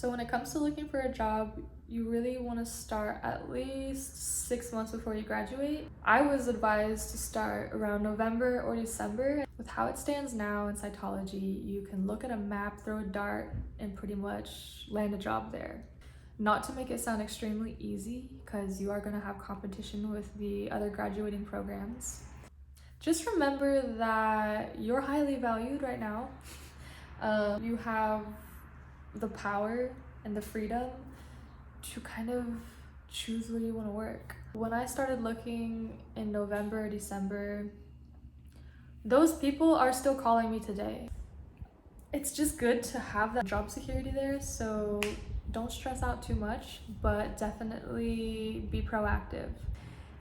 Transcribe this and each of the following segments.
So when it comes to looking for a job, you really want to start at least 6 months before you graduate. I was advised to start around November or December. With how it stands now in cytology, you can look at a map, throw a dart, and pretty much land a job there. Not to make it sound extremely easy, because you are going to have competition with the other graduating programs. Just remember that you're highly valued right now. You have the power and the freedom to kind of choose where you want to work. When I started looking in November, December, those people are still calling me today. It's just good to have that job security there, so don't stress out too much, but definitely be proactive.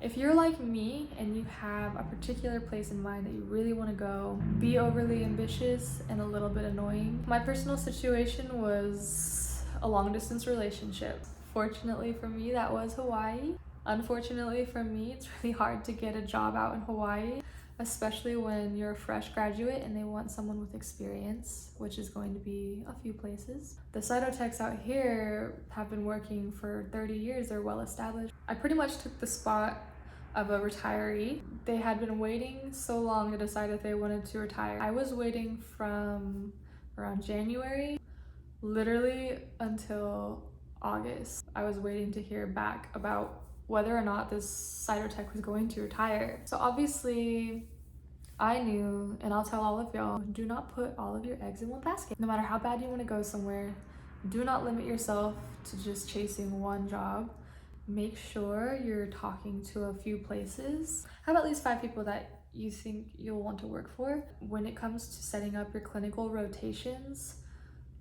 If you're like me and you have a particular place in mind that you really want to go, be overly ambitious and a little bit annoying. My personal situation was a long distance relationship. Fortunately for me, that was Hawaii. Unfortunately for me, it's really hard to get a job out in Hawaii, especially when you're a fresh graduate and they want someone with experience, which is going to be a few places. The cytotechs out here have been working for 30 years, they're well established. I pretty much took the spot of a retiree. They had been waiting so long to decide if they wanted to retire. I was waiting from around January, literally until August. I was waiting to hear back about whether or not this cytotech was going to retire. So obviously I knew, and I'll tell all of y'all, do not put all of your eggs in one basket. No matter how bad you want to go somewhere, do not limit yourself to just chasing one job. Make sure you're talking to a few places. Have at least 5 people that you think you'll want to work for. When it comes to setting up your clinical rotations,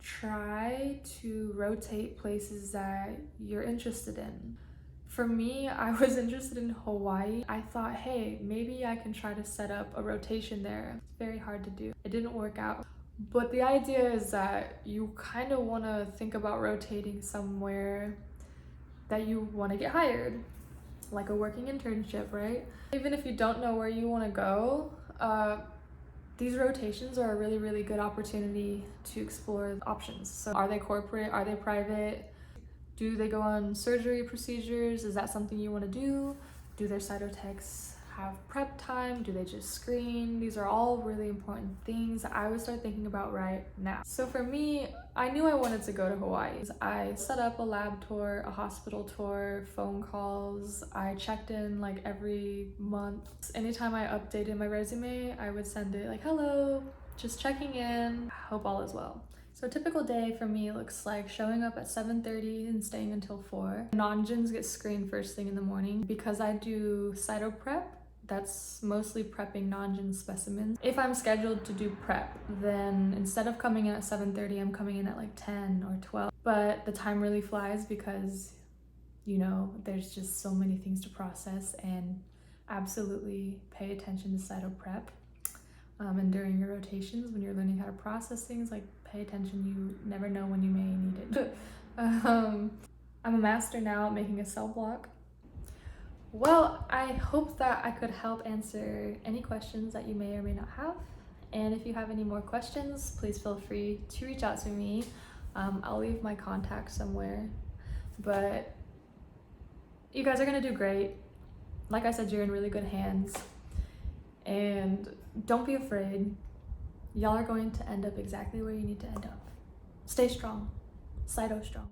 try to rotate places that you're interested in. For me, I was interested in Hawaii. I thought, hey, maybe I can try to set up a rotation there. It's very hard to do. It didn't work out. But the idea is that you kind of want to think about rotating somewhere that you want to get hired, like a working internship, right? Even if you don't know where you want to go, these rotations are a really, really good opportunity to explore options. So are they corporate? Are they private? Do they go on surgery procedures? Is that something you want to do? Do their cytotechs have prep time? Do they just screen? These are all really important things that I would start thinking about right now. So for me, I knew I wanted to go to Hawaii. I set up a lab tour, a hospital tour, phone calls. I checked in like every month. Anytime I updated my resume, I would send it like, hello, just checking in, hope all is well. So a typical day for me looks like showing up at 7:30 and staying until 4. Non-gens get screened first thing in the morning. Because I do cyto prep, that's mostly prepping non-gen specimens. If I'm scheduled to do prep, then instead of coming in at 7:30, I'm coming in at like 10 or 12. But the time really flies because, you know, there's just so many things to process, and absolutely pay attention to cyto prep. And during your rotations, when you're learning how to process things, like pay attention, you never know when you may need it. I'm a master now at making a cell block. Well, I hope that I could help answer any questions that you may or may not have. And if you have any more questions, please feel free to reach out to me. I'll leave my contact somewhere. But you guys are gonna do great. Like I said, you're in really good hands. And don't be afraid. Y'all are going to end up exactly where you need to end up. Stay strong. Cyto strong.